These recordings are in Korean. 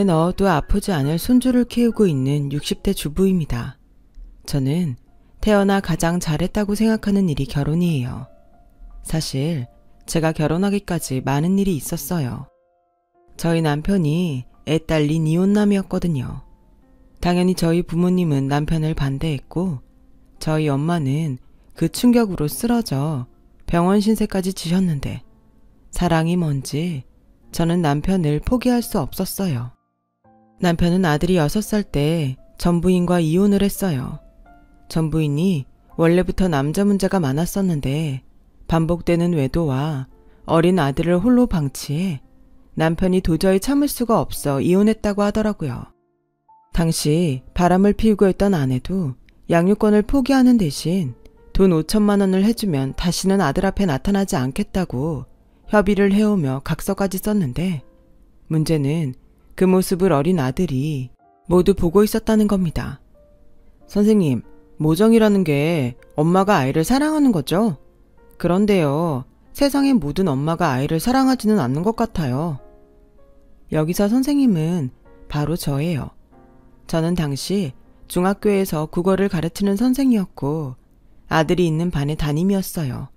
넣어도 아프지 않을 손주를 키우고 있는 60대 주부입니다. 저는 태어나 가장 잘했다고 생각하는 일이 결혼이에요. 사실 제가 결혼하기까지 많은 일이 있었어요. 저희 남편이 애 딸린 이혼남이었거든요. 당연히 저희 부모님은 남편을 반대했고 저희 엄마는 그 충격으로 쓰러져 병원 신세까지 지셨는데 사랑이 뭔지 저는 남편을 포기할 수 없었어요. 남편은 아들이 6살 때 전부인과 이혼을 했어요. 전부인이 원래부터 남자 문제가 많았었는데 반복되는 외도와 어린 아들을 홀로 방치해 남편이 도저히 참을 수가 없어 이혼했다고 하더라고요. 당시 바람을 피우고 있던 아내도 양육권을 포기하는 대신 돈 5천만 원을 해주면 다시는 아들 앞에 나타나지 않겠다고 협의를 해오며 각서까지 썼는데 문제는 그 모습을 어린 아들이 모두 보고 있었다는 겁니다. 선생님, 모정이라는 게 엄마가 아이를 사랑하는 거죠? 그런데요, 세상의 모든 엄마가 아이를 사랑하지는 않는 것 같아요. 여기서 선생님은 바로 저예요. 저는 당시 중학교에서 국어를 가르치는 선생이었고 아들이 있는 반의 담임이었어요.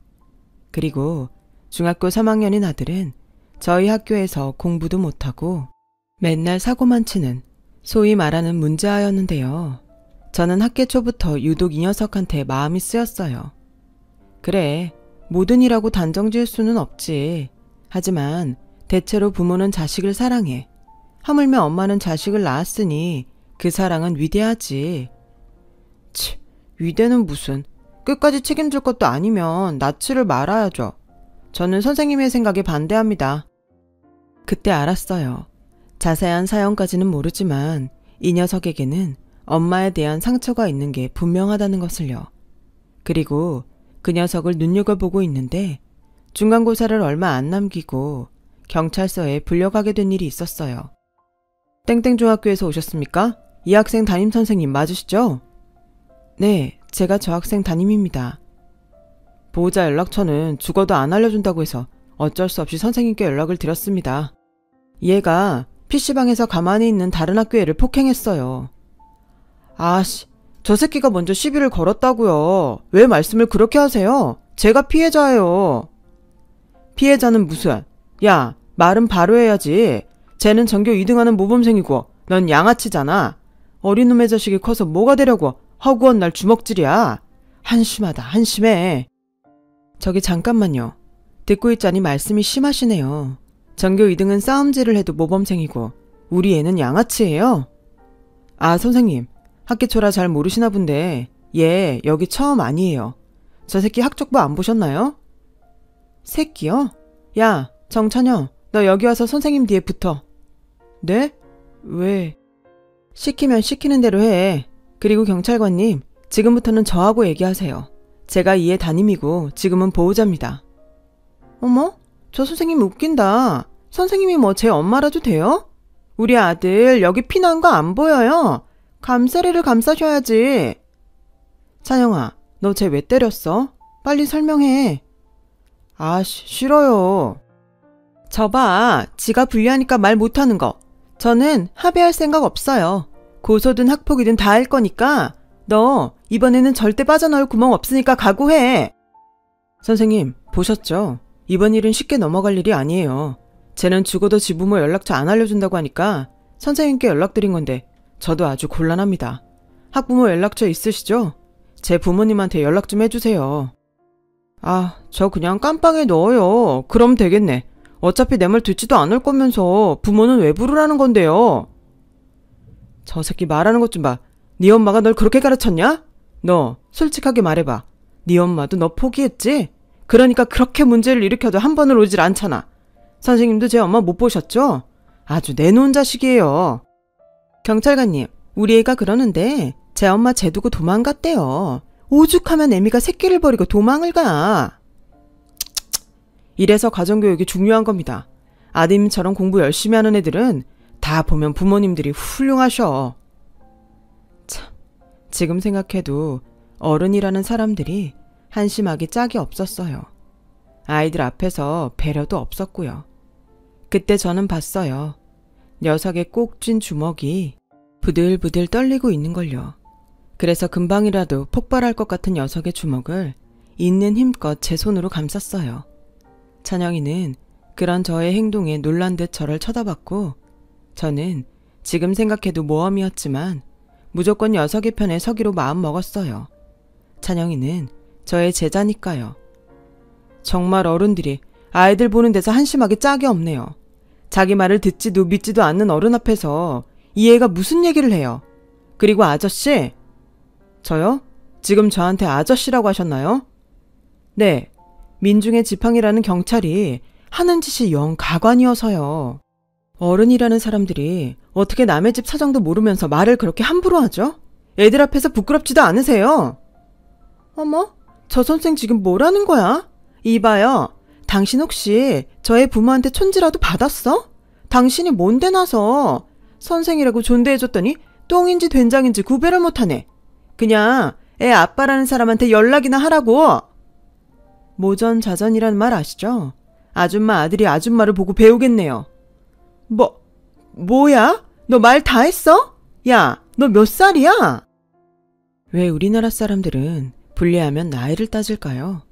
그리고 중학교 3학년인 아들은 저희 학교에서 공부도 못하고 맨날 사고만 치는 소위 말하는 문제아였는데요. 저는 학기 초부터 유독 이 녀석한테 마음이 쓰였어요. 그래, 모든 이라고 단정 지을 수는 없지. 하지만 대체로 부모는 자식을 사랑해. 하물며 엄마는 자식을 낳았으니 그 사랑은 위대하지. 치, 위대는 무슨. 끝까지 책임질 것도 아니면 낳지를 말아야죠. 저는 선생님의 생각에 반대합니다. 그때 알았어요. 자세한 사연까지는 모르지만 이 녀석에게는 엄마에 대한 상처가 있는 게 분명하다는 것을요. 그리고 그 녀석을 눈여겨보고 있는데 중간고사를 얼마 안 남기고 경찰서에 불려가게 된 일이 있었어요. 땡땡중학교에서 오셨습니까? 이 학생 담임선생님 맞으시죠? 네, 제가 저 학생 담임입니다. 보호자 연락처는 죽어도 안 알려준다고 해서 어쩔 수 없이 선생님께 연락을 드렸습니다. 얘가 PC방에서 가만히 있는 다른 학교 애를 폭행했어요. 아씨, 저 새끼가 먼저 시비를 걸었다고요. 왜 말씀을 그렇게 하세요? 제가 피해자예요. 피해자는 무슨? 야, 말은 바로 해야지. 쟤는 전교 2등하는 모범생이고 넌 양아치잖아. 어린 놈의 자식이 커서 뭐가 되려고 허구한 날 주먹질이야. 한심하다, 한심해. 저기 잠깐만요. 듣고 있자니 말씀이 심하시네요. 전교 2등은 싸움질을 해도 모범생이고 우리 애는 양아치예요? 아, 선생님. 학기 초라 잘 모르시나 본데 얘 여기 처음 아니에요. 저 새끼 학적부 안 보셨나요? 새끼요? 야, 정찬영, 너 여기 와서 선생님 뒤에 붙어. 네? 왜? 시키면 시키는 대로 해. 그리고 경찰관님, 지금부터는 저하고 얘기하세요. 제가 이 애 담임이고 지금은 보호자입니다. 어머? 저 선생님 웃긴다. 선생님이 뭐 제 엄마라도 돼요? 우리 아들 여기 피난 거 안 보여요? 감사리를 감싸셔야지. 찬영아, 너 쟤 왜 때렸어? 빨리 설명해. 아씨, 싫어요. 저봐, 지가 불리하니까 말 못하는 거. 저는 합의할 생각 없어요. 고소든 학폭이든 다 할 거니까 너 이번에는 절대 빠져나올 구멍 없으니까 각오해. 선생님, 보셨죠? 이번 일은 쉽게 넘어갈 일이 아니에요. 쟤는 죽어도 지 부모 연락처 안 알려준다고 하니까 선생님께 연락드린 건데 저도 아주 곤란합니다. 학부모 연락처 있으시죠? 제 부모님한테 연락 좀 해주세요. 아, 저 그냥 깜빵에 넣어요. 그럼 되겠네. 어차피 내 말 듣지도 않을 거면서 부모는 왜 부르라는 건데요. 저 새끼 말하는 것 좀 봐. 네 엄마가 널 그렇게 가르쳤냐? 너 솔직하게 말해봐. 네 엄마도 너 포기했지? 그러니까 그렇게 문제를 일으켜도 한 번을 오질 않잖아. 선생님도 제 엄마 못 보셨죠? 아주 내놓은 자식이에요. 경찰관님, 우리 애가 그러는데 제 엄마 쟤 두고 도망갔대요. 오죽하면 애미가 새끼를 버리고 도망을 가. 이래서 가정교육이 중요한 겁니다. 아드님처럼 공부 열심히 하는 애들은 다 보면 부모님들이 훌륭하셔. 참, 지금 생각해도 어른이라는 사람들이 한심하기 짝이 없었어요. 아이들 앞에서 배려도 없었고요. 그때 저는 봤어요. 녀석의 꼭 쥔 주먹이 부들부들 떨리고 있는걸요. 그래서 금방이라도 폭발할 것 같은 녀석의 주먹을 있는 힘껏 제 손으로 감쌌어요. 찬영이는 그런 저의 행동에 놀란 듯 저를 쳐다봤고 저는 지금 생각해도 모험이었지만 무조건 녀석의 편에 서기로 마음먹었어요. 찬영이는 저의 제자니까요. 정말 어른들이 아이들 보는 데서 한심하게 짝이 없네요. 자기 말을 듣지도 믿지도 않는 어른 앞에서 이 애가 무슨 얘기를 해요. 그리고 아저씨? 저요? 지금 저한테 아저씨라고 하셨나요? 네, 민중의 지팡이라는 경찰이 하는 짓이 영 가관이어서요. 어른이라는 사람들이 어떻게 남의 집 사정도 모르면서 말을 그렇게 함부로 하죠? 애들 앞에서 부끄럽지도 않으세요? 어머, 저 선생 지금 뭐라는 거야? 이봐요, 당신 혹시 저의 부모한테 촌지라도 받았어? 당신이 뭔데 나서 선생이라고 존대해줬더니 똥인지 된장인지 구별을 못하네. 그냥 애 아빠라는 사람한테 연락이나 하라고. 모전자전이라는 말 아시죠? 아줌마 아들이 아줌마를 보고 배우겠네요. 뭐야? 너 말 다 했어? 야, 너 몇 살이야? 왜 우리나라 사람들은 불리하면 나이를 따질까요?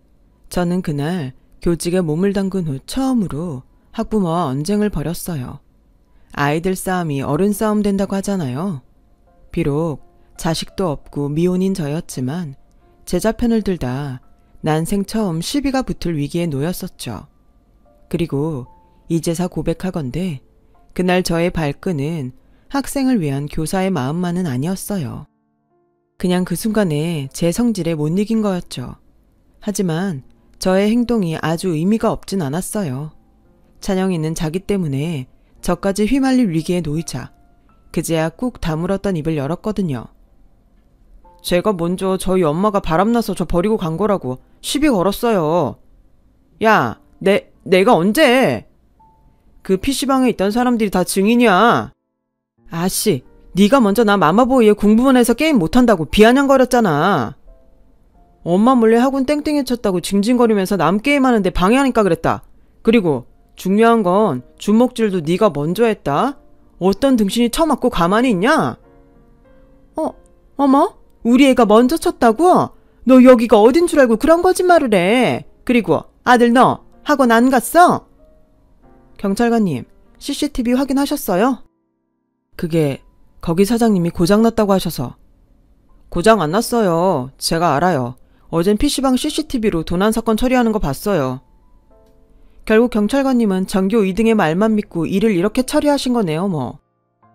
저는 그날 교직에 몸을 담근 후 처음으로 학부모와 언쟁을 벌였어요. 아이들 싸움이 어른 싸움 된다고 하잖아요. 비록 자식도 없고 미혼인 저였지만 제자 편을 들다 난생 처음 시비가 붙을 위기에 놓였었죠. 그리고 이제서 고백하건대 그날 저의 발끈은 학생을 위한 교사의 마음만은 아니었어요. 그냥 그 순간에 제 성질에 못 이긴 거였죠. 하지만 저의 행동이 아주 의미가 없진 않았어요. 찬영이는 자기 때문에 저까지 휘말릴 위기에 놓이자 그제야 꾹 다물었던 입을 열었거든요. 제가 먼저 저희 엄마가 바람나서 저 버리고 간 거라고 시비 걸었어요. 야, 내가 언제? 그 PC방에 있던 사람들이 다 증인이야. 아씨, 네가 먼저 나 마마보이에 공부만 해서 게임 못한다고 비아냥거렸잖아. 엄마 몰래 학원 땡땡이 쳤다고 징징거리면서 남 게임하는데 방해하니까 그랬다. 그리고 중요한 건 주먹질도 네가 먼저 했다. 어떤 등신이 쳐맞고 가만히 있냐? 어머? 우리 애가 먼저 쳤다고? 너 여기가 어딘 줄 알고 그런 거짓말을 해. 그리고 아들 너 학원 안 갔어? 경찰관님, CCTV 확인하셨어요? 그게 거기 사장님이 고장났다고 하셔서. 고장 안 났어요. 제가 알아요. 어젠 PC방 CCTV로 도난 사건 처리하는 거 봤어요. 결국 경찰관님은 전교 2등의 말만 믿고 일을 이렇게 처리하신 거네요, 뭐.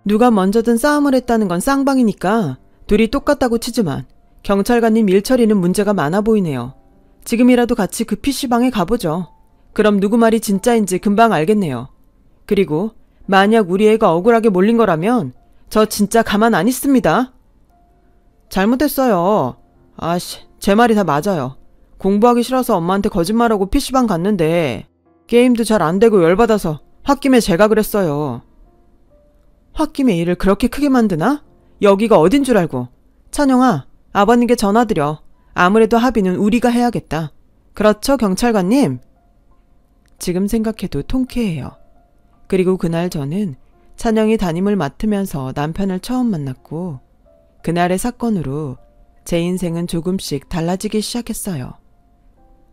누가 먼저든 싸움을 했다는 건 쌍방이니까 둘이 똑같다고 치지만 경찰관님 일 처리는 문제가 많아 보이네요. 지금이라도 같이 그 PC방에 가보죠. 그럼 누구 말이 진짜인지 금방 알겠네요. 그리고 만약 우리 애가 억울하게 몰린 거라면 저 진짜 가만 안 있습니다. 잘못했어요. 아씨, 제 말이 다 맞아요. 공부하기 싫어서 엄마한테 거짓말하고 PC방 갔는데 게임도 잘 안 되고 열받아서 홧김에 제가 그랬어요. 홧김에 일을 그렇게 크게 만드나? 여기가 어딘 줄 알고. 찬영아, 아버님께 전화드려. 아무래도 합의는 우리가 해야겠다. 그렇죠, 경찰관님? 지금 생각해도 통쾌해요. 그리고 그날 저는 찬영이 담임을 맡으면서 남편을 처음 만났고 그날의 사건으로 제 인생은 조금씩 달라지기 시작했어요.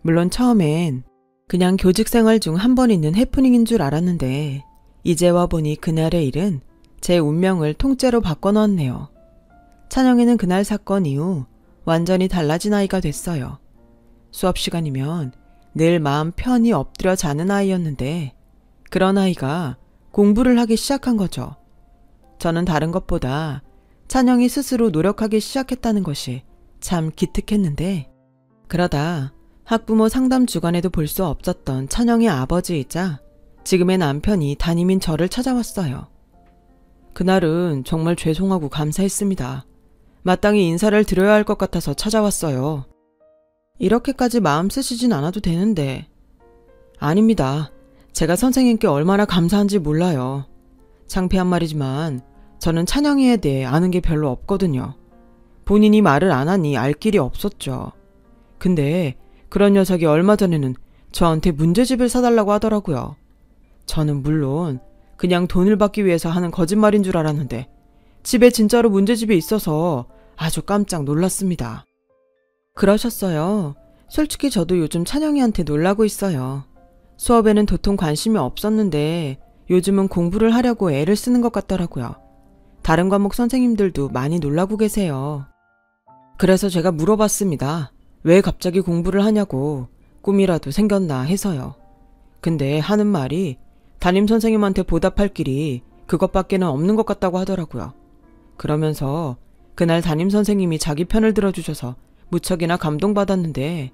물론 처음엔 그냥 교직 생활 중 한 번 있는 해프닝인 줄 알았는데 이제 와보니 그날의 일은 제 운명을 통째로 바꿔놓았네요. 찬영이는 그날 사건 이후 완전히 달라진 아이가 됐어요. 수업 시간이면 늘 마음 편히 엎드려 자는 아이였는데 그런 아이가 공부를 하기 시작한 거죠. 저는 다른 것보다 찬영이 스스로 노력하기 시작했다는 것이 참 기특했는데 그러다 학부모 상담 주간에도 볼 수 없었던 찬영의 아버지이자 지금의 남편이 담임인 저를 찾아왔어요. 그날은 정말 죄송하고 감사했습니다. 마땅히 인사를 드려야 할 것 같아서 찾아왔어요. 이렇게까지 마음 쓰시진 않아도 되는데. 아닙니다. 제가 선생님께 얼마나 감사한지 몰라요. 창피한 말이지만 저는 찬영이에 대해 아는 게 별로 없거든요. 본인이 말을 안 하니 알 길이 없었죠. 근데 그런 녀석이 얼마 전에는 저한테 문제집을 사달라고 하더라고요. 저는 물론 그냥 돈을 받기 위해서 하는 거짓말인 줄 알았는데 집에 진짜로 문제집이 있어서 아주 깜짝 놀랐습니다. 그러셨어요. 솔직히 저도 요즘 찬영이한테 놀라고 있어요. 수업에는 도통 관심이 없었는데 요즘은 공부를 하려고 애를 쓰는 것 같더라고요. 다른 과목 선생님들도 많이 놀라고 계세요. 그래서 제가 물어봤습니다. 왜 갑자기 공부를 하냐고, 꿈이라도 생겼나 해서요. 근데 하는 말이 담임선생님한테 보답할 길이 그것밖에는 없는 것 같다고 하더라고요. 그러면서 그날 담임선생님이 자기 편을 들어주셔서 무척이나 감동받았는데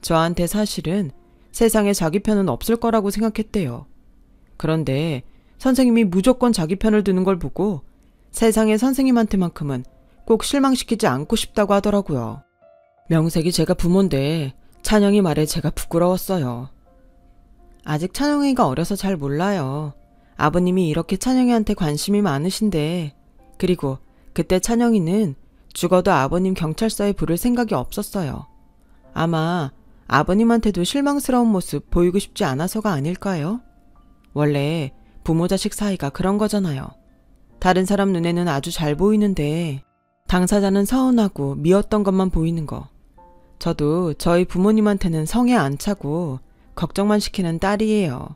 저한테 사실은 세상에 자기 편은 없을 거라고 생각했대요. 그런데 선생님이 무조건 자기 편을 드는 걸 보고 세상에 선생님한테만큼은 꼭 실망시키지 않고 싶다고 하더라고요. 명색이 제가 부모인데 찬영이 말에 제가 부끄러웠어요. 아직 찬영이가 어려서 잘 몰라요. 아버님이 이렇게 찬영이한테 관심이 많으신데, 그리고 그때 찬영이는 죽어도 아버님 경찰서에 부를 생각이 없었어요. 아마 아버님한테도 실망스러운 모습 보이고 싶지 않아서가 아닐까요? 원래 부모 자식 사이가 그런 거잖아요. 다른 사람 눈에는 아주 잘 보이는데 당사자는 서운하고 미웠던 것만 보이는 거. 저도 저희 부모님한테는 성에 안 차고 걱정만 시키는 딸이에요.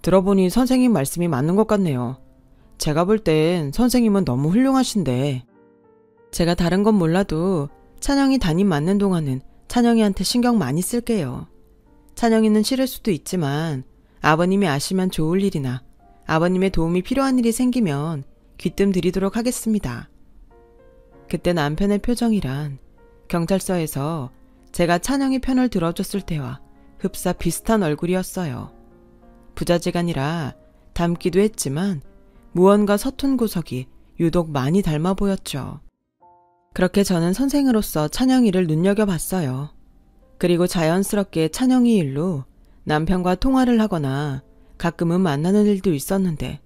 들어보니 선생님 말씀이 맞는 것 같네요. 제가 볼 땐 선생님은 너무 훌륭하신데 제가 다른 건 몰라도 찬영이 담임 맡는 동안은 찬영이한테 신경 많이 쓸게요. 찬영이는 싫을 수도 있지만 아버님이 아시면 좋을 일이나 아버님의 도움이 필요한 일이 생기면 귀뜸 드리도록 하겠습니다. 그때 남편의 표정이란 경찰서에서 제가 찬영이 편을 들어줬을 때와 흡사 비슷한 얼굴이었어요. 부자지간이라 닮기도 했지만 무언가 서툰 구석이 유독 많이 닮아 보였죠. 그렇게 저는 선생으로서 찬영이를 눈여겨봤어요. 그리고 자연스럽게 찬영이 일로 남편과 통화를 하거나 가끔은 만나는 일도 있었는데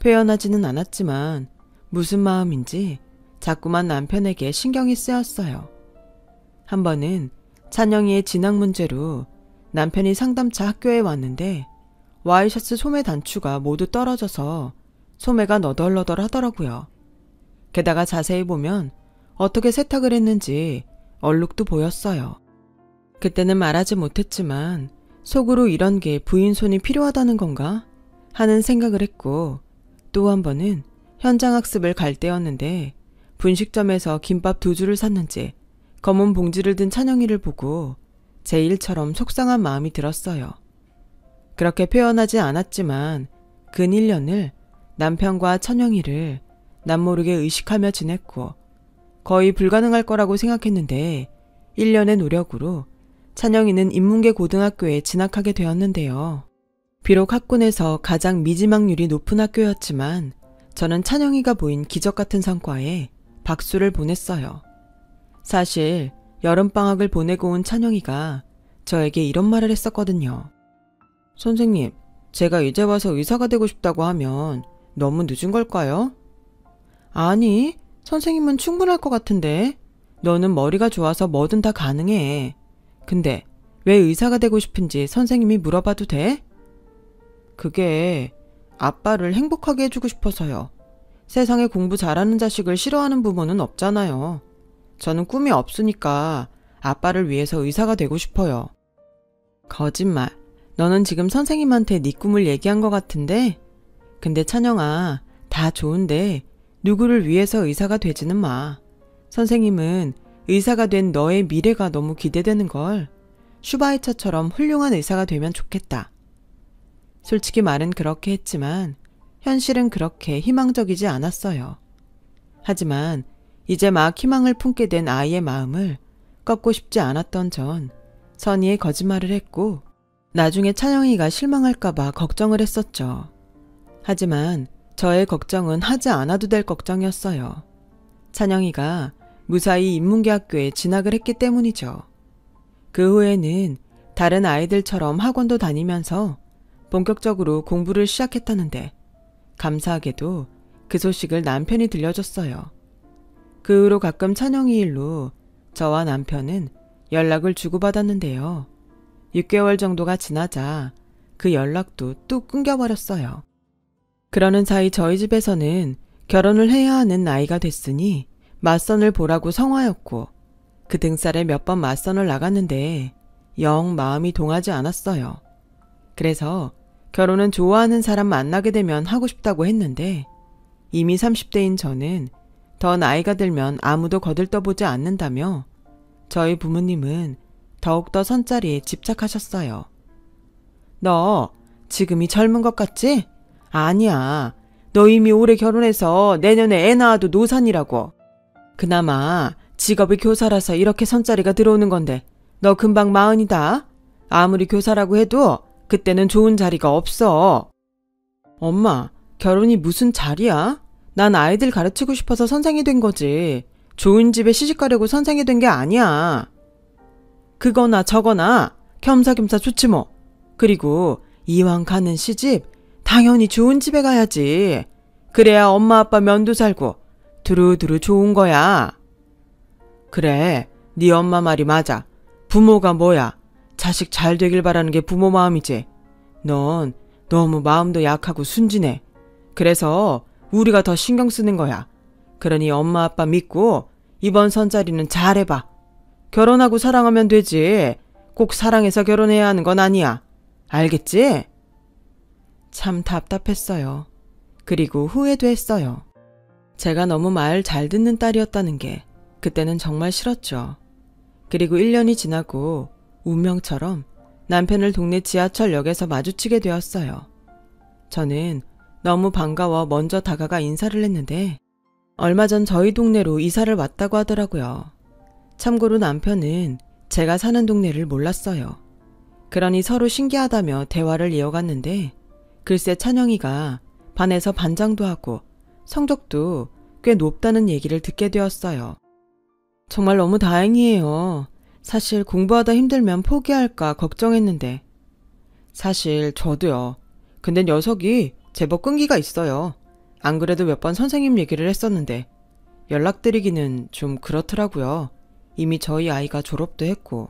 표현하지는 않았지만 무슨 마음인지 자꾸만 남편에게 신경이 쓰였어요. 한 번은 찬영이의 진학 문제로 남편이 상담차 학교에 왔는데 와이셔츠 소매 단추가 모두 떨어져서 소매가 너덜너덜 하더라고요. 게다가 자세히 보면 어떻게 세탁을 했는지 얼룩도 보였어요. 그때는 말하지 못했지만 속으로 이런 게 부인 손이 필요하다는 건가 하는 생각을 했고, 또 한 번은 현장학습을 갈 때였는데 분식점에서 김밥 2줄을 샀는지 검은 봉지를 든 찬영이를 보고 제 일처럼 속상한 마음이 들었어요. 그렇게 표현하지 않았지만 근 1년을 남편과 찬영이를 남모르게 의식하며 지냈고 거의 불가능할 거라고 생각했는데 1년의 노력으로 찬영이는 인문계 고등학교에 진학하게 되었는데요. 비록 학군에서 가장 미지망률이 높은 학교였지만 저는 찬영이가 보인 기적 같은 성과에 박수를 보냈어요. 사실 여름방학을 보내고 온 찬영이가 저에게 이런 말을 했었거든요. 선생님, 제가 이제 와서 의사가 되고 싶다고 하면 너무 늦은 걸까요? 아니, 선생님은 충분할 것 같은데. 너는 머리가 좋아서 뭐든 다 가능해. 근데 왜 의사가 되고 싶은지 선생님이 물어봐도 돼? 그게 아빠를 행복하게 해주고 싶어서요. 세상에 공부 잘하는 자식을 싫어하는 부모는 없잖아요. 저는 꿈이 없으니까 아빠를 위해서 의사가 되고 싶어요. 거짓말. 너는 지금 선생님한테 네 꿈을 얘기한 것 같은데? 근데 찬영아, 다 좋은데 누구를 위해서 의사가 되지는 마. 선생님은 의사가 된 너의 미래가 너무 기대되는걸. 슈바이처처럼 훌륭한 의사가 되면 좋겠다. 솔직히 말은 그렇게 했지만 현실은 그렇게 희망적이지 않았어요. 하지만 이제 막 희망을 품게 된 아이의 마음을 꺾고 싶지 않았던 전 선의의 거짓말을 했고 나중에 찬영이가 실망할까봐 걱정을 했었죠. 하지만 저의 걱정은 하지 않아도 될 걱정이었어요. 찬영이가 무사히 인문계 학교에 진학을 했기 때문이죠. 그 후에는 다른 아이들처럼 학원도 다니면서 본격적으로 공부를 시작했다는데 감사하게도 그 소식을 남편이 들려줬어요. 그 후로 가끔 찬영이 일로 저와 남편은 연락을 주고받았는데요. 6개월 정도가 지나자 그 연락도 뚝 끊겨버렸어요. 그러는 사이 저희 집에서는 결혼을 해야 하는 나이가 됐으니 맞선을 보라고 성화였고 그 등살에 몇 번 맞선을 나갔는데 영 마음이 동하지 않았어요. 그래서 결혼은 좋아하는 사람 만나게 되면 하고 싶다고 했는데 이미 30대인 저는 더 나이가 들면 아무도 거들떠보지 않는다며 저희 부모님은 더욱더 선자리에 집착하셨어요. 너 지금이 젊은 것 같지? 아니야. 너 이미 올해 결혼해서 내년에 애 낳아도 노산이라고. 그나마 직업이 교사라서 이렇게 선자리가 들어오는 건데 너 금방 40이다. 아무리 교사라고 해도 그때는 좋은 자리가 없어. 엄마, 결혼이 무슨 자리야? 난 아이들 가르치고 싶어서 선생이 된 거지. 좋은 집에 시집가려고 선생이 된 게 아니야. 그거나 저거나 겸사겸사 좋지 뭐. 그리고 이왕 가는 시집 당연히 좋은 집에 가야지. 그래야 엄마 아빠 면도 살고 두루두루 좋은 거야. 그래, 네 엄마 말이 맞아. 부모가 뭐야? 자식 잘 되길 바라는 게 부모 마음이지. 넌 너무 마음도 약하고 순진해. 그래서 우리가 더 신경 쓰는 거야. 그러니 엄마 아빠 믿고 이번 선자리는 잘해봐. 결혼하고 사랑하면 되지. 꼭 사랑해서 결혼해야 하는 건 아니야. 알겠지? 참 답답했어요. 그리고 후회도 했어요. 제가 너무 말 잘 듣는 딸이었다는 게 그때는 정말 싫었죠. 그리고 1년이 지나고 운명처럼 남편을 동네 지하철역에서 마주치게 되었어요. 저는 너무 반가워 먼저 다가가 인사를 했는데 얼마 전 저희 동네로 이사를 왔다고 하더라고요. 참고로 남편은 제가 사는 동네를 몰랐어요. 그러니 서로 신기하다며 대화를 이어갔는데 글쎄 찬영이가 반에서 반장도 하고 성적도 꽤 높다는 얘기를 듣게 되었어요. 정말 너무 다행이에요. 사실 공부하다 힘들면 포기할까 걱정했는데. 사실 저도요. 근데 녀석이 제법 끈기가 있어요. 안 그래도 몇 번 선생님 얘기를 했었는데 연락드리기는 좀 그렇더라고요. 이미 저희 아이가 졸업도 했고.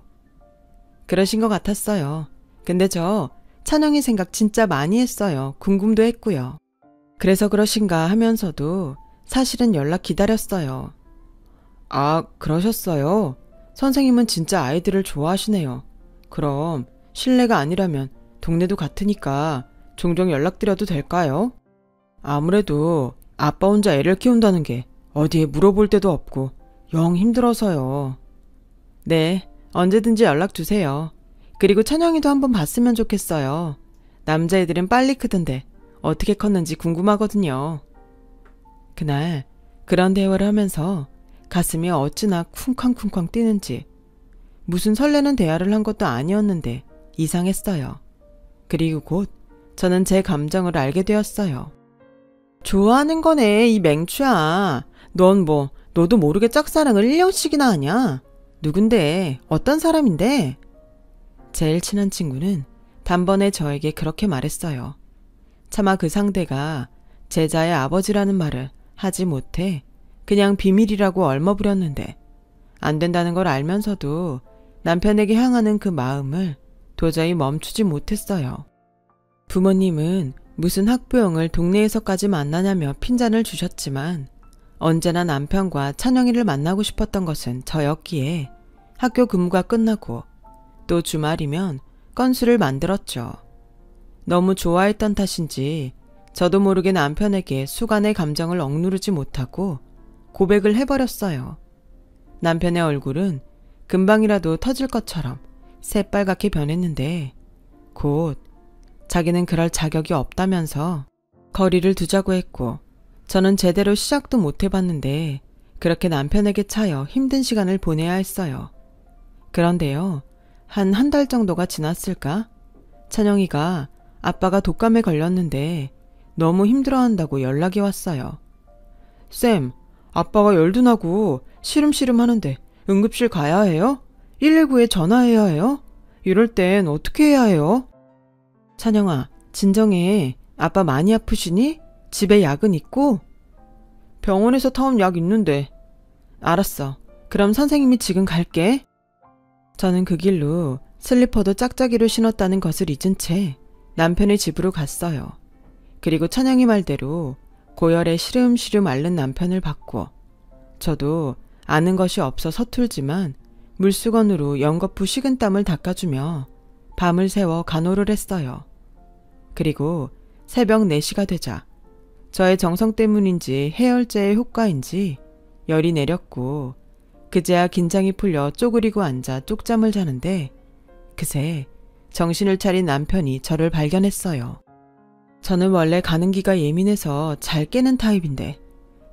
그러신 것 같았어요. 근데 저 찬영이 생각 진짜 많이 했어요. 궁금도 했고요. 그래서 그러신가 하면서도 사실은 연락 기다렸어요. 아, 그러셨어요? 선생님은 진짜 아이들을 좋아하시네요. 그럼 실례가 아니라면 동네도 같으니까 종종 연락드려도 될까요? 아무래도 아빠 혼자 애를 키운다는 게 어디에 물어볼 데도 없고 영 힘들어서요. 네, 언제든지 연락 주세요. 그리고 찬영이도 한번 봤으면 좋겠어요. 남자애들은 빨리 크던데 어떻게 컸는지 궁금하거든요. 그날 그런 대화를 하면서 가슴이 어찌나 쿵쾅쿵쾅 뛰는지 무슨 설레는 대화를 한 것도 아니었는데 이상했어요. 그리고 곧 저는 제 감정을 알게 되었어요. 좋아하는 거네, 이 맹추야. 넌 뭐 너도 모르게 짝사랑을 1년씩이나 하냐? 누군데? 어떤 사람인데? 제일 친한 친구는 단번에 저에게 그렇게 말했어요. 차마 그 상대가 제자의 아버지라는 말을 하지 못해 그냥 비밀이라고 얼머부렸는데 안 된다는 걸 알면서도 남편에게 향하는 그 마음을 도저히 멈추지 못했어요. 부모님은 무슨 학부형을 동네에서까지 만나냐며 핀잔을 주셨지만 언제나 남편과 찬영이를 만나고 싶었던 것은 저였기에 학교 근무가 끝나고 또 주말이면 건수를 만들었죠. 너무 좋아했던 탓인지 저도 모르게 남편에게 수간의 감정을 억누르지 못하고 고백을 해버렸어요. 남편의 얼굴은 금방이라도 터질 것처럼 새빨갛게 변했는데 곧 자기는 그럴 자격이 없다면서 거리를 두자고 했고 저는 제대로 시작도 못 해봤는데 그렇게 남편에게 차여 힘든 시간을 보내야 했어요. 그런데요, 한 달 정도가 지났을까? 찬영이가 아빠가 독감에 걸렸는데 너무 힘들어한다고 연락이 왔어요. 쌤, 아빠가 열도 나고 시름시름 하는데 응급실 가야 해요? 119에 전화해야 해요? 이럴 땐 어떻게 해야 해요? 찬영아, 진정해. 아빠 많이 아프시니? 집에 약은 있고? 병원에서 타온 약 있는데. 알았어. 그럼 선생님이 지금 갈게. 저는 그 길로 슬리퍼도 짝짝이로 신었다는 것을 잊은 채 남편의 집으로 갔어요. 그리고 찬영이 말대로 고열에 시름시름 앓는 남편을 봤고, 저도 아는 것이 없어 서툴지만 물수건으로 연거푸 식은땀을 닦아주며 밤을 새워 간호를 했어요. 그리고 새벽 4시가 되자 저의 정성 때문인지 해열제의 효과인지 열이 내렸고, 그제야 긴장이 풀려 쪼그리고 앉아 쪽잠을 자는데 그새 정신을 차린 남편이 저를 발견했어요. 저는 원래 가는기가 예민해서 잘 깨는 타입인데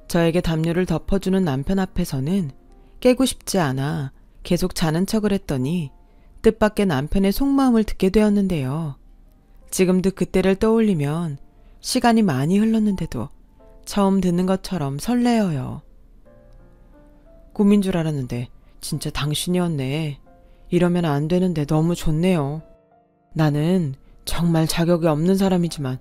저에게 담요를 덮어주는 남편 앞에서는 깨고 싶지 않아 계속 자는 척을 했더니 뜻밖의 남편의 속마음을 듣게 되었는데요. 지금도 그때를 떠올리면 시간이 많이 흘렀는데도 처음 듣는 것처럼 설레어요. 꿈인 줄 알았는데 진짜 당신이었네. 이러면 안 되는데 너무 좋네요. 나는 정말 자격이 없는 사람이지만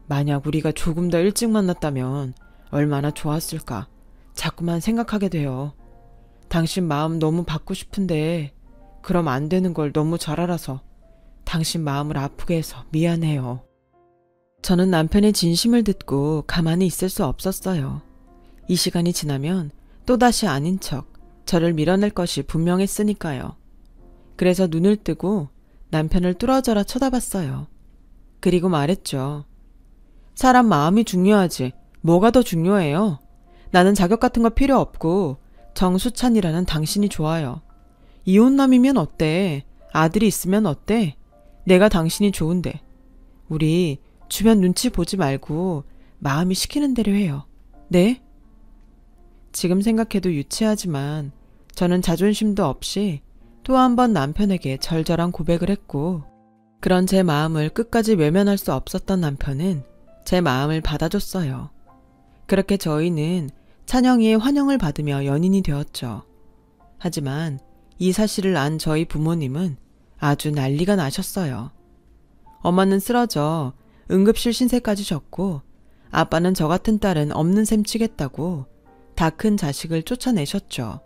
만약 우리가 조금 더 일찍 만났다면 얼마나 좋았을까 자꾸만 생각하게 돼요. 당신 마음 너무 받고 싶은데 그럼 안 되는 걸 너무 잘 알아서 당신 마음을 아프게 해서 미안해요. 저는 남편의 진심을 듣고 가만히 있을 수 없었어요. 이 시간이 지나면 또다시 아닌 척 저를 밀어낼 것이 분명했으니까요. 그래서 눈을 뜨고 남편을 뚫어져라 쳐다봤어요. 그리고 말했죠. 사람 마음이 중요하지 뭐가 더 중요해요? 나는 자격 같은 거 필요 없고 정수찬이라는 당신이 좋아요. 이혼남이면 어때? 아들이 있으면 어때? 내가 당신이 좋은데. 우리 주변 눈치 보지 말고 마음이 시키는 대로 해요. 네? 지금 생각해도 유치하지만 저는 자존심도 없이 또 한 번 남편에게 절절한 고백을 했고, 그런 제 마음을 끝까지 외면할 수 없었던 남편은 제 마음을 받아줬어요. 그렇게 저희는 찬영이의 환영을 받으며 연인이 되었죠. 하지만 이 사실을 안 저희 부모님은 아주 난리가 나셨어요. 엄마는 쓰러져 응급실 신세까지 졌고, 아빠는 저 같은 딸은 없는 셈 치겠다고 다 큰 자식을 쫓아내셨죠.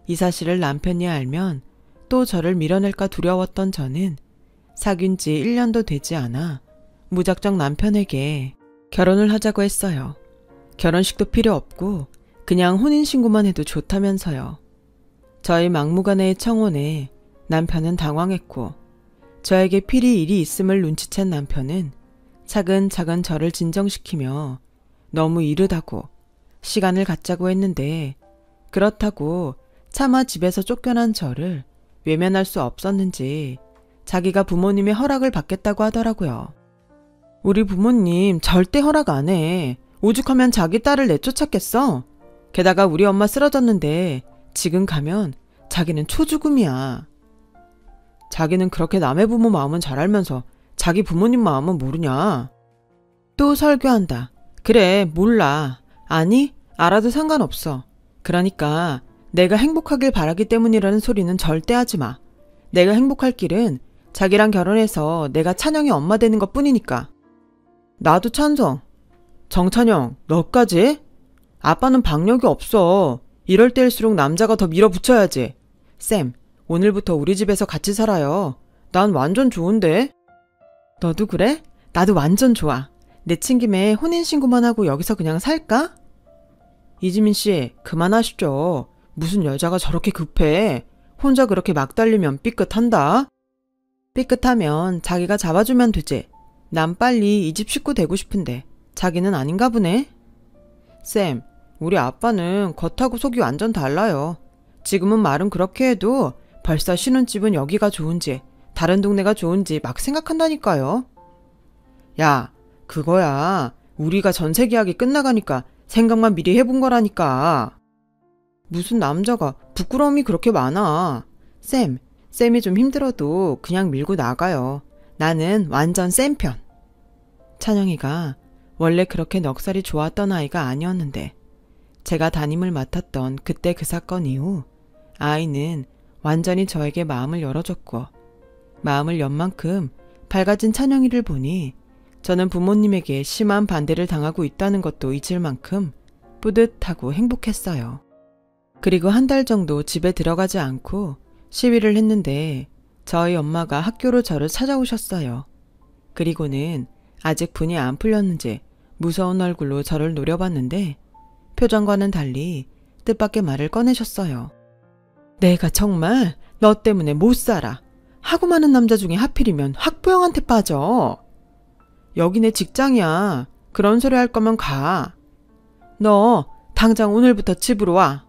이 사실을 남편이 알면 또 저를 밀어낼까 두려웠던 저는 사귄 지 1년도 되지 않아 무작정 남편에게 결혼을 하자고 했어요. 결혼식도 필요 없고 그냥 혼인신고만 해도 좋다면서요. 저희 막무가내의 청혼에 남편은 당황했고, 저에게 필히 일이 있음을 눈치챈 남편은 차근차근 저를 진정시키며 너무 이르다고 시간을 갖자고 했는데, 그렇다고 차마 집에서 쫓겨난 저를 외면할 수 없었는지 자기가 부모님의 허락을 받겠다고 하더라고요. 우리 부모님 절대 허락 안 해. 오죽하면 자기 딸을 내쫓았겠어? 게다가 우리 엄마 쓰러졌는데 지금 가면 자기는 초죽음이야. 자기는 그렇게 남의 부모 마음은 잘 알면서 자기 부모님 마음은 모르냐? 또 설교한다. 그래, 몰라. 아니, 알아도 상관없어. 그러니까 내가 행복하길 바라기 때문이라는 소리는 절대 하지 마. 내가 행복할 길은 자기랑 결혼해서 내가 찬영이 엄마 되는 것 뿐이니까. 나도 찬성. 정찬영, 너까지? 아빠는 박력이 없어. 이럴 때일수록 남자가 더 밀어붙여야지. 쌤, 오늘부터 우리 집에서 같이 살아요. 난 완전 좋은데? 너도 그래? 나도 완전 좋아. 내친 김에 혼인신고만 하고 여기서 그냥 살까? 이지민 씨, 그만하시죠. 무슨 여자가 저렇게 급해. 혼자 그렇게 막 달리면 삐끗한다. 삐끗하면 자기가 잡아주면 되지. 난 빨리 이 집 식구 되고 싶은데 자기는 아닌가 보네. 쌤, 우리 아빠는 겉하고 속이 완전 달라요. 지금은 말은 그렇게 해도 벌써 신혼집은 여기가 좋은지 다른 동네가 좋은지 막 생각한다니까요. 야, 그거야. 우리가 전세 계약이 끝나가니까 생각만 미리 해본 거라니까. 무슨 남자가 부끄러움이 그렇게 많아. 쌤이 좀 힘들어도 그냥 밀고 나가요. 나는 완전 쌤 편. 찬영이가 원래 그렇게 넉살이 좋았던 아이가 아니었는데 제가 담임을 맡았던 그때 그 사건 이후 아이는 완전히 저에게 마음을 열어줬고, 마음을 연 만큼 밝아진 찬영이를 보니 저는 부모님에게 심한 반대를 당하고 있다는 것도 잊을 만큼 뿌듯하고 행복했어요. 그리고 한 달 정도 집에 들어가지 않고 시위를 했는데 저희 엄마가 학교로 저를 찾아오셨어요. 그리고는 아직 분이 안 풀렸는지 무서운 얼굴로 저를 노려봤는데 표정과는 달리 뜻밖의 말을 꺼내셨어요. 내가 정말 너 때문에 못 살아. 하고 많은 남자 중에 하필이면 학부형한테 빠져. 여기 내 직장이야. 그런 소리 할 거면 가. 너 당장 오늘부터 집으로 와.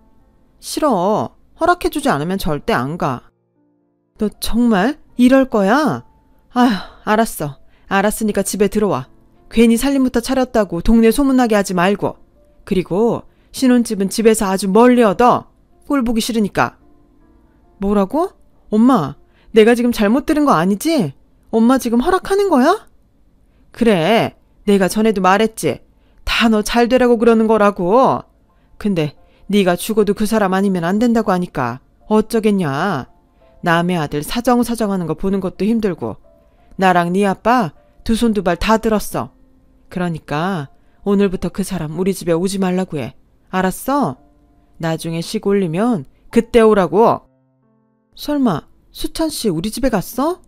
싫어. 허락해주지 않으면 절대 안 가. 너 정말 이럴 거야? 아휴, 알았어. 알았으니까 집에 들어와. 괜히 살림부터 차렸다고 동네 소문나게 하지 말고. 그리고 신혼집은 집에서 아주 멀리 얻어. 꼴 보기 싫으니까. 뭐라고? 엄마, 내가 지금 잘못 들은 거 아니지? 엄마 지금 허락하는 거야? 그래, 내가 전에도 말했지. 다 너 잘 되라고 그러는 거라고. 근데 네가 죽어도 그 사람 아니면 안 된다고 하니까 어쩌겠냐. 남의 아들 사정사정하는 거 보는 것도 힘들고 나랑 네 아빠 두 손 두 발 다 들었어. 그러니까 오늘부터 그 사람 우리 집에 오지 말라고 해. 알았어? 나중에 식 올리면 그때 오라고. 설마 수찬 씨 우리 집에 갔어?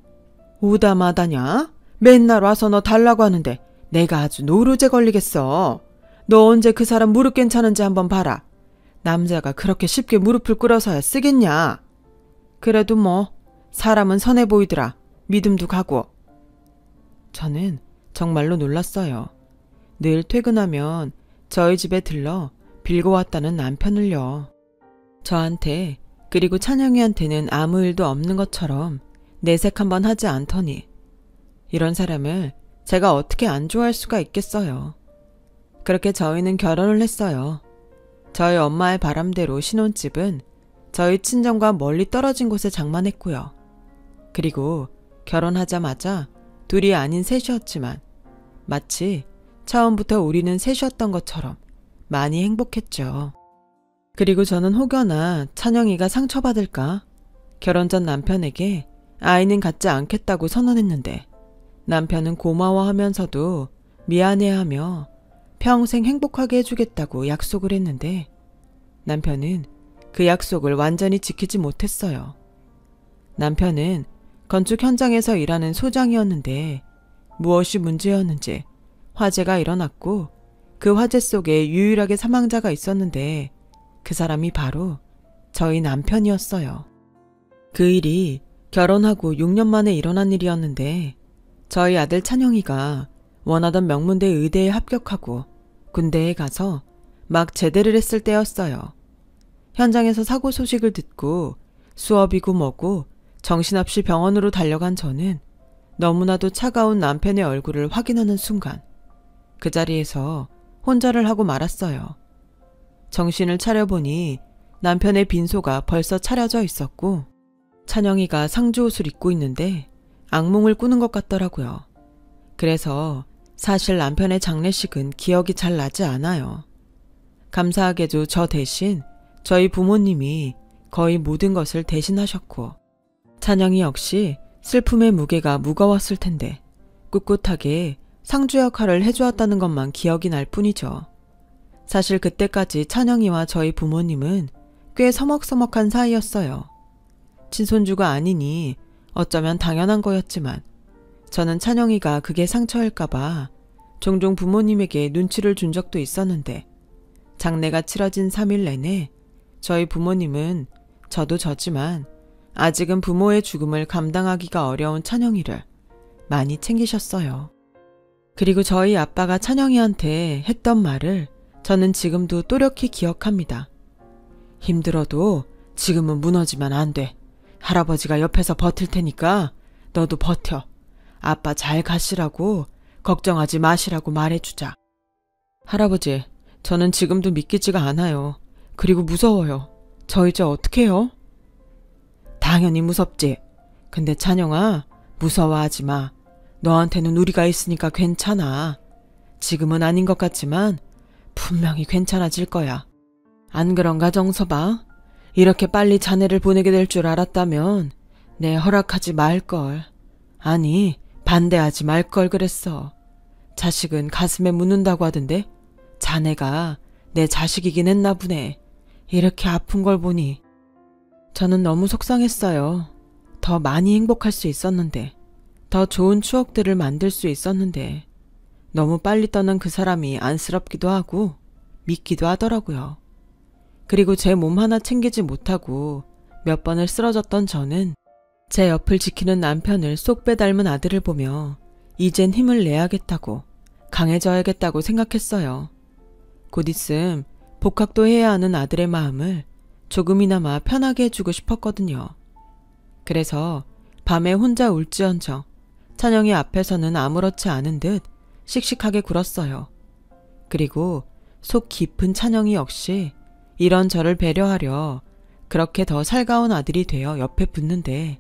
오다 마다냐? 맨날 와서 너 달라고 하는데 내가 아주 노루제 걸리겠어. 너 언제 그 사람 무릎 괜찮은지 한번 봐라. 남자가 그렇게 쉽게 무릎을 꿇어서야 쓰겠냐. 그래도 뭐 사람은 선해 보이더라. 믿음도 가고. 저는 정말로 놀랐어요. 늘 퇴근하면 저희 집에 들러 빌고 왔다는 남편을요. 저한테 그리고 찬영이한테는 아무 일도 없는 것처럼 내색 한번 하지 않더니 이런 사람을 제가 어떻게 안 좋아할 수가 있겠어요. 그렇게 저희는 결혼을 했어요. 저희 엄마의 바람대로 신혼집은 저희 친정과 멀리 떨어진 곳에 장만했고요. 그리고 결혼하자마자 둘이 아닌 셋이었지만 마치 처음부터 우리는 셋이었던 것처럼 많이 행복했죠. 그리고 저는 혹여나 찬영이가 상처받을까 결혼 전 남편에게 아이는 갖지 않겠다고 선언했는데 남편은 고마워하면서도 미안해하며 평생 행복하게 해주겠다고 약속을 했는데 남편은 그 약속을 완전히 지키지 못했어요. 남편은 건축 현장에서 일하는 소장이었는데 무엇이 문제였는지 화재가 일어났고 그 화재 속에 유일하게 사망자가 있었는데 그 사람이 바로 저희 남편이었어요. 그 일이 결혼하고 6년 만에 일어난 일이었는데 저희 아들 찬영이가 원하던 명문대 의대에 합격하고 군대에 가서 막 제대를 했을 때였어요. 현장에서 사고 소식을 듣고 수업이고 뭐고 정신없이 병원으로 달려간 저는 너무나도 차가운 남편의 얼굴을 확인하는 순간 그 자리에서 혼절을 하고 말았어요. 정신을 차려보니 남편의 빈소가 벌써 차려져 있었고 찬영이가 상주 옷을 입고 있는데 악몽을 꾸는 것 같더라고요. 그래서 사실 남편의 장례식은 기억이 잘 나지 않아요. 감사하게도 저 대신 저희 부모님이 거의 모든 것을 대신하셨고 찬영이 역시 슬픔의 무게가 무거웠을 텐데 꿋꿋하게 상주 역할을 해주었다는 것만 기억이 날 뿐이죠. 사실 그때까지 찬영이와 저희 부모님은 꽤 서먹서먹한 사이였어요. 친손주가 아니니 어쩌면 당연한 거였지만 저는 찬영이가 그게 상처일까봐 종종 부모님에게 눈치를 준 적도 있었는데 장례가 치러진 3일 내내 저희 부모님은 저도 저지만 아직은 부모의 죽음을 감당하기가 어려운 찬영이를 많이 챙기셨어요. 그리고 저희 아빠가 찬영이한테 했던 말을 저는 지금도 또렷이 기억합니다. 힘들어도 지금은 무너지면 안 돼. 할아버지가 옆에서 버틸 테니까 너도 버텨. 아빠 잘 가시라고 걱정하지 마시라고 말해주자. 할아버지, 저는 지금도 믿기지가 않아요. 그리고 무서워요. 저 이제 어떡해요? 당연히 무섭지. 근데 찬영아, 무서워하지 마. 너한테는 우리가 있으니까 괜찮아. 지금은 아닌 것 같지만 분명히 괜찮아질 거야. 안 그런가 정서봐? 이렇게 빨리 자네를 보내게 될 줄 알았다면 내 허락하지 말걸. 아니, 반대하지 말걸 그랬어. 자식은 가슴에 묻는다고 하던데 자네가 내 자식이긴 했나 보네. 이렇게 아픈 걸 보니. 저는 너무 속상했어요. 더 많이 행복할 수 있었는데, 더 좋은 추억들을 만들 수 있었는데 너무 빨리 떠난 그 사람이 안쓰럽기도 하고 믿기도 하더라고요. 그리고 제 몸 하나 챙기지 못하고 몇 번을 쓰러졌던 저는 제 옆을 지키는 남편을 쏙 빼닮은 아들을 보며 이젠 힘을 내야겠다고, 강해져야겠다고 생각했어요. 곧 있음 복학도 해야 하는 아들의 마음을 조금이나마 편하게 해주고 싶었거든요. 그래서 밤에 혼자 울지언정 찬영이 앞에서는 아무렇지 않은 듯 씩씩하게 굴었어요. 그리고 속 깊은 찬영이 역시 이런 저를 배려하려 그렇게 더 살가운 아들이 되어 옆에 붙는데,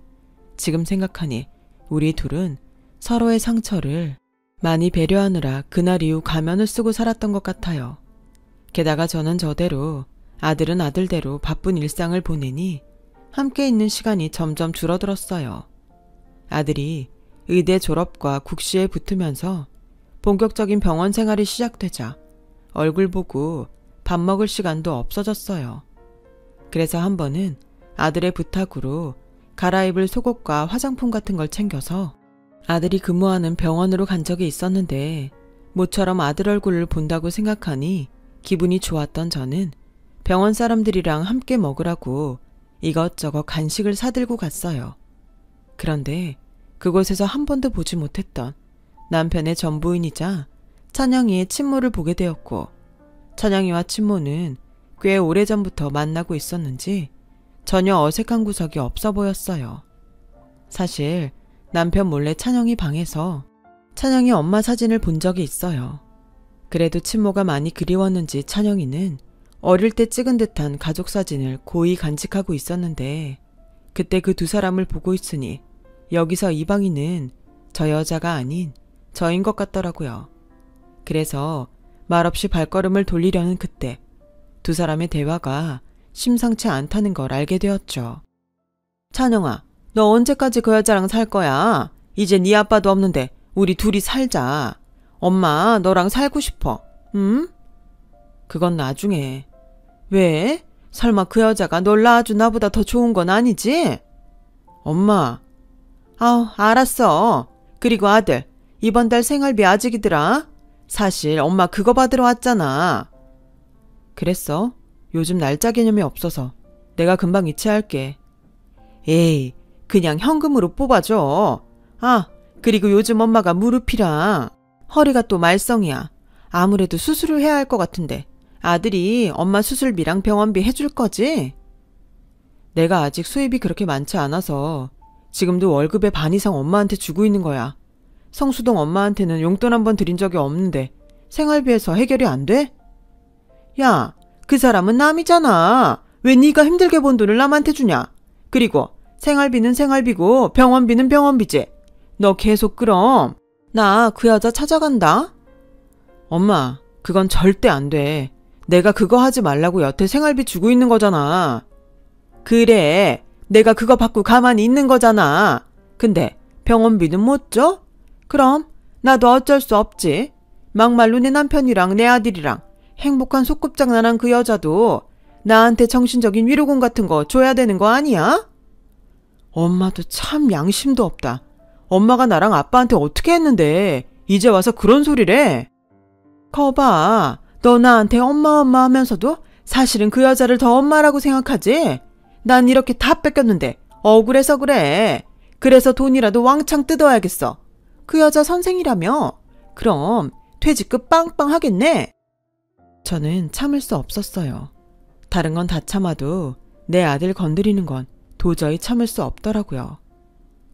지금 생각하니 우리 둘은 서로의 상처를 많이 배려하느라 그날 이후 가면을 쓰고 살았던 것 같아요. 게다가 저는 저대로, 아들은 아들대로 바쁜 일상을 보내니 함께 있는 시간이 점점 줄어들었어요. 아들이 의대 졸업과 국시에 붙으면서 본격적인 병원 생활이 시작되자 얼굴 보고 밥 먹을 시간도 없어졌어요. 그래서 한 번은 아들의 부탁으로 갈아입을 속옷과 화장품 같은 걸 챙겨서 아들이 근무하는 병원으로 간 적이 있었는데, 모처럼 아들 얼굴을 본다고 생각하니 기분이 좋았던 저는 병원 사람들이랑 함께 먹으라고 이것저것 간식을 사들고 갔어요. 그런데 그곳에서 한 번도 보지 못했던 남편의 전부인이자 찬영이의 친모를 보게 되었고, 찬영이와 친모는 꽤 오래전부터 만나고 있었는지 전혀 어색한 구석이 없어 보였어요. 사실 남편 몰래 찬영이 방에서 찬영이 엄마 사진을 본 적이 있어요. 그래도 친모가 많이 그리웠는지 찬영이는 어릴 때 찍은 듯한 가족 사진을 고이 간직하고 있었는데, 그때 그 두 사람을 보고 있으니 여기서 이방인은 저 여자가 아닌 저인 것 같더라고요. 그래서 말없이 발걸음을 돌리려는 그때 두 사람의 대화가 심상치 않다는 걸 알게 되었죠. 찬영아, 너 언제까지 그 여자랑 살 거야? 이제 네 아빠도 없는데 우리 둘이 살자. 엄마 너랑 살고 싶어. 응? 그건 나중에. 왜? 설마 그 여자가 널 낳아준 나보다 더 좋은 건 아니지? 엄마. 알았어. 그리고 아들, 이번 달 생활비 아직이더라. 사실 엄마 그거 받으러 왔잖아. 그랬어? 요즘 날짜 개념이 없어서 내가 금방 이체할게. 에이, 그냥 현금으로 뽑아줘. 그리고 요즘 엄마가 무릎이랑 허리가 또 말썽이야. 아무래도 수술을 해야 할 것 같은데 아들이 엄마 수술비랑 병원비 해줄 거지? 내가 아직 수입이 그렇게 많지 않아서 지금도 월급의 반 이상 엄마한테 주고 있는 거야. 성수동 엄마한테는 용돈 한 번 드린 적이 없는데 생활비에서 해결이 안 돼? 야, 그 사람은 남이잖아. 왜 네가 힘들게 번 돈을 남한테 주냐? 그리고 생활비는 생활비고 병원비는 병원비지. 너 계속 그럼 나 그 여자 찾아간다. 엄마, 그건 절대 안 돼. 내가 그거 하지 말라고 여태 생활비 주고 있는 거잖아. 그래, 내가 그거 받고 가만히 있는 거잖아. 근데 병원비는 못 줘? 그럼 나도 어쩔 수 없지. 막말로 내 남편이랑 내 아들이랑 행복한 소꿉장난한 그 여자도 나한테 정신적인 위로금 같은 거 줘야 되는 거 아니야? 엄마도 참 양심도 없다. 엄마가 나랑 아빠한테 어떻게 했는데 이제 와서 그런 소리래. 거봐, 너 나한테 엄마 하면서도 사실은 그 여자를 더 엄마라고 생각하지? 난 이렇게 다 뺏겼는데 억울해서 그래. 그래서 돈이라도 왕창 뜯어야겠어. 그 여자 선생이라며? 그럼 퇴직금 빵빵 하겠네. 저는 참을 수 없었어요. 다른 건 다 참아도 내 아들 건드리는 건 도저히 참을 수 없더라고요.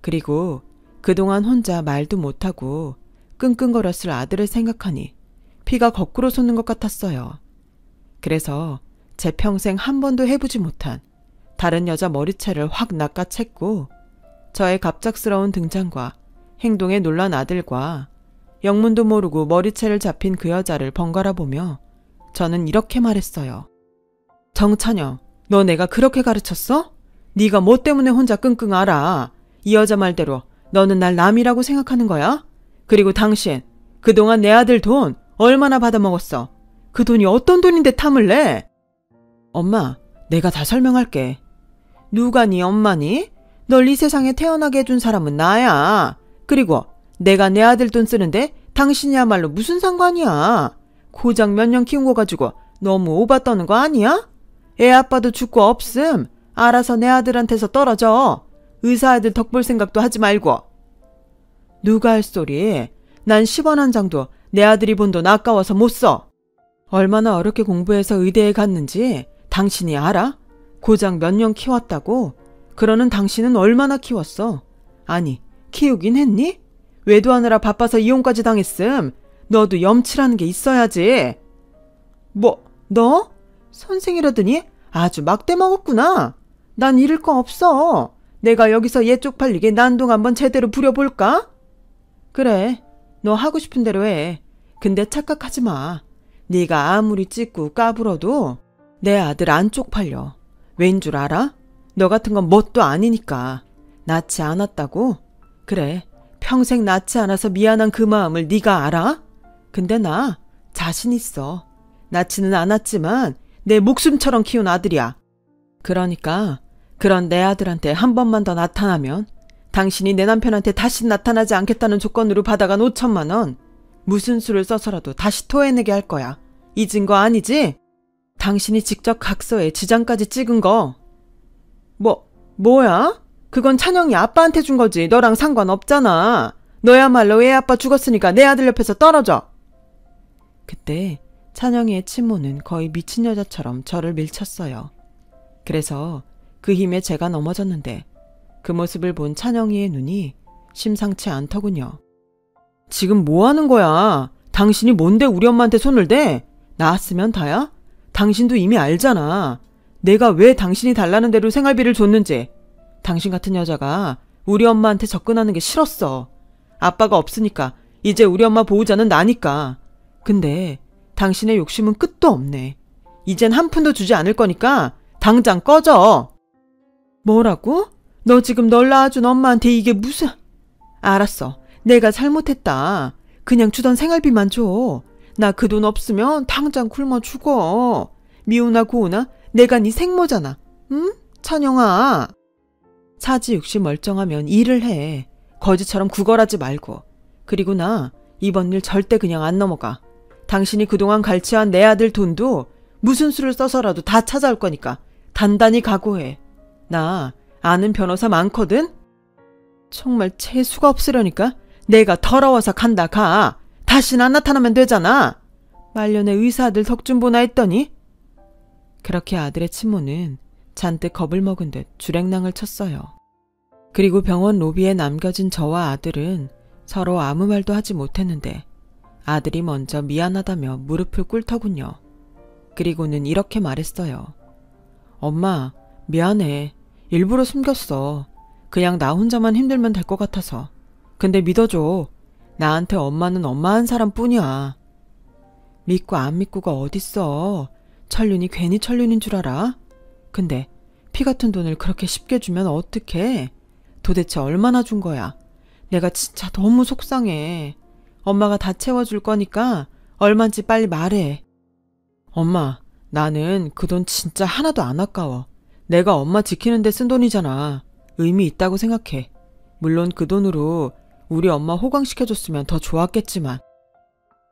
그리고 그동안 혼자 말도 못하고 끙끙거렸을 아들을 생각하니 피가 거꾸로 솟는 것 같았어요. 그래서 제 평생 한 번도 해보지 못한 다른 여자 머리채를 확 낚아챘고, 저의 갑작스러운 등장과 행동에 놀란 아들과 영문도 모르고 머리채를 잡힌 그 여자를 번갈아 보며 저는 이렇게 말했어요. 정찬영, 너 내가 그렇게 가르쳤어? 네가 뭐 때문에 혼자 끙끙 앓아. 이 여자 말대로 너는 날 남이라고 생각하는 거야? 그리고 당신, 그동안 내 아들 돈 얼마나 받아먹었어? 그 돈이 어떤 돈인데 탐을 내? 엄마, 내가 다 설명할게. 누가 네 엄마니? 널 이 세상에 태어나게 해준 사람은 나야. 그리고 내가 내 아들 돈 쓰는데 당신이야말로 무슨 상관이야. 고작 몇 년 키운 거 가지고 너무 오바 떠는 거 아니야? 애 아빠도 죽고 없음. 알아서 내 아들한테서 떨어져. 의사 아들 덕볼 생각도 하지 말고. 누가 할 소리. 난 10원 한 장도 내 아들이 본 돈 아까워서 못 써. 얼마나 어렵게 공부해서 의대에 갔는지 당신이 알아? 고작 몇 년 키웠다고? 그러는 당신은 얼마나 키웠어? 아니, 키우긴 했니? 외도하느라 바빠서 이혼까지 당했음. 너도 염치라는 게 있어야지. 뭐, 너? 선생이라더니 아주 막대 먹었구나. 난 잃을 거 없어. 내가 여기서 얘 쪽팔리게 난동 한번 제대로 부려볼까? 그래, 너 하고 싶은 대로 해. 근데 착각하지 마. 네가 아무리 찢고 까불어도 내 아들 안 쪽팔려. 왠 줄 알아? 너 같은 건 뭣도 아니니까. 낳지 않았다고? 그래, 평생 낳지 않아서 미안한 그 마음을 네가 알아? 근데 나 자신 있어. 낳지는 않았지만 내 목숨처럼 키운 아들이야. 그러니까 그런 내 아들한테 한 번만 더 나타나면 당신이 내 남편한테 다시 나타나지 않겠다는 조건으로 받아간 5천만 원 무슨 수를 써서라도 다시 토해내게 할 거야. 잊은 거 아니지? 당신이 직접 각서에 지장까지 찍은 거. 뭐야? 그건 찬영이 아빠한테 준 거지. 너랑 상관없잖아. 너야말로 애 아빠 죽었으니까 내 아들 옆에서 떨어져. 그때 찬영이의 친모는 거의 미친 여자처럼 저를 밀쳤어요. 그래서 그 힘에 제가 넘어졌는데 그 모습을 본 찬영이의 눈이 심상치 않더군요. 지금 뭐 하는 거야? 당신이 뭔데 우리 엄마한테 손을 대? 나았으면 다야? 당신도 이미 알잖아. 내가 왜 당신이 달라는 대로 생활비를 줬는지. 당신 같은 여자가 우리 엄마한테 접근하는 게 싫었어. 아빠가 없으니까 이제 우리 엄마 보호자는 나니까. 근데 당신의 욕심은 끝도 없네. 이젠 한 푼도 주지 않을 거니까 당장 꺼져. 뭐라고? 너 지금 널 낳아준 엄마한테 이게 무슨... 알았어. 내가 잘못했다. 그냥 주던 생활비만 줘. 나 그 돈 없으면 당장 굶어 죽어. 미우나 고우나 내가 네 생모잖아. 응? 찬영아. 사지육시 멀쩡하면 일을 해. 거지처럼 구걸하지 말고. 그리고 나 이번 일 절대 그냥 안 넘어가. 당신이 그동안 갈취한 내 아들 돈도 무슨 수를 써서라도 다 찾아올 거니까 단단히 각오해. 나 아는 변호사 많거든? 정말 재수가 없으려니까 내가 더러워서 간다 가. 다시는 안 나타나면 되잖아. 말년에 의사 아들 덕 좀 보나 했더니. 그렇게 아들의 친모는 잔뜩 겁을 먹은 듯 주랭랑을 쳤어요. 그리고 병원 로비에 남겨진 저와 아들은 서로 아무 말도 하지 못했는데 아들이 먼저 미안하다며 무릎을 꿇더군요. 그리고는 이렇게 말했어요. 엄마, 미안해. 일부러 숨겼어. 그냥 나 혼자만 힘들면 될 것 같아서. 근데 믿어줘. 나한테 엄마는 엄마 한 사람뿐이야. 믿고 안 믿고가 어딨어. 천륜이 괜히 천륜인 줄 알아? 근데 피 같은 돈을 그렇게 쉽게 주면 어떡해? 도대체 얼마나 준 거야? 내가 진짜 너무 속상해. 엄마가 다 채워줄 거니까 얼마인지 빨리 말해. 엄마, 나는 그 돈 진짜 하나도 안 아까워. 내가 엄마 지키는 데 쓴 돈이잖아. 의미 있다고 생각해. 물론 그 돈으로 우리 엄마 호강시켜줬으면 더 좋았겠지만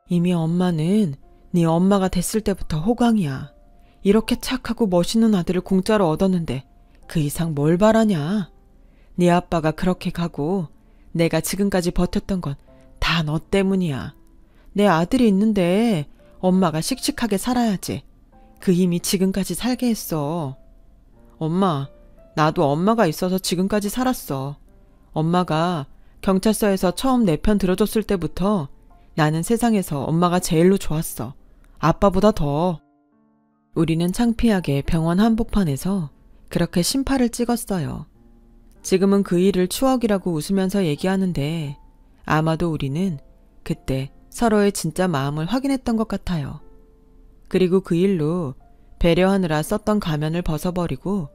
이미 엄마는 네 엄마가 됐을 때부터 호강이야. 이렇게 착하고 멋있는 아들을 공짜로 얻었는데 그 이상 뭘 바라냐. 네 아빠가 그렇게 가고 내가 지금까지 버텼던 건 다 너 때문이야. 내 아들이 있는데 엄마가 씩씩하게 살아야지. 그 힘이 지금까지 살게 했어. 엄마, 나도 엄마가 있어서 지금까지 살았어. 엄마가 경찰서에서 처음 내 편 들어줬을 때부터 나는 세상에서 엄마가 제일로 좋았어. 아빠보다 더. 우리는 창피하게 병원 한복판에서 그렇게 심파를 찍었어요. 지금은 그 일을 추억이라고 웃으면서 얘기하는데 아마도 우리는 그때 서로의 진짜 마음을 확인했던 것 같아요. 그리고 그 일로 배려하느라 썼던 가면을 벗어버리고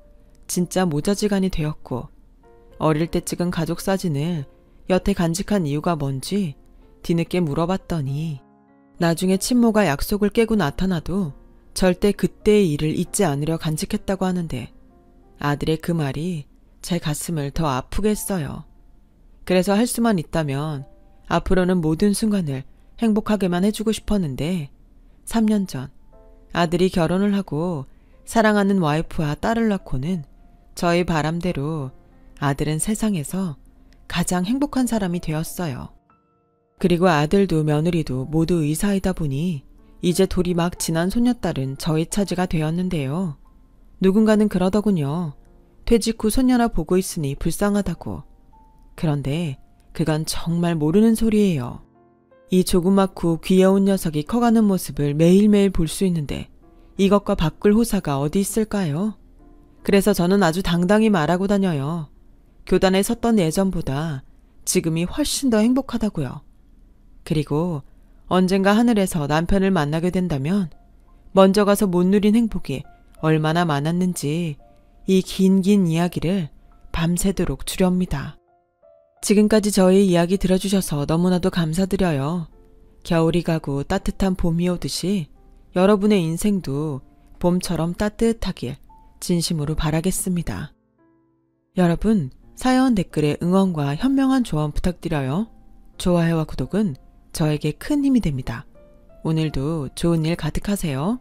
진짜 모자지간이 되었고 어릴 때 찍은 가족 사진을 여태 간직한 이유가 뭔지 뒤늦게 물어봤더니 나중에 친모가 약속을 깨고 나타나도 절대 그때의 일을 잊지 않으려 간직했다고 하는데 아들의 그 말이 제 가슴을 더 아프게 했어요. 그래서 할 수만 있다면 앞으로는 모든 순간을 행복하게만 해주고 싶었는데 3년 전 아들이 결혼을 하고 사랑하는 와이프와 딸을 낳고는 저의 바람대로 아들은 세상에서 가장 행복한 사람이 되었어요. 그리고 아들도 며느리도 모두 의사이다 보니 이제 돌이 막 지난 손녀딸은 저의 차지가 되었는데요. 누군가는 그러더군요. 퇴직 후 손녀나 보고 있으니 불쌍하다고. 그런데 그건 정말 모르는 소리예요. 이 조그맣고 귀여운 녀석이 커가는 모습을 매일매일 볼 수 있는데 이것과 바꿀 호사가 어디 있을까요? 그래서 저는 아주 당당히 말하고 다녀요. 교단에 섰던 예전보다 지금이 훨씬 더 행복하다고요. 그리고 언젠가 하늘에서 남편을 만나게 된다면 먼저 가서 못 누린 행복이 얼마나 많았는지 이 긴 이야기를 밤새도록 주렵니다. 지금까지 저의 이야기 들어주셔서 너무나도 감사드려요. 겨울이 가고 따뜻한 봄이 오듯이 여러분의 인생도 봄처럼 따뜻하길 진심으로 바라겠습니다. 여러분, 사연 댓글에 응원과 현명한 조언 부탁드려요. 좋아요와 구독은 저에게 큰 힘이 됩니다. 오늘도 좋은 일 가득하세요.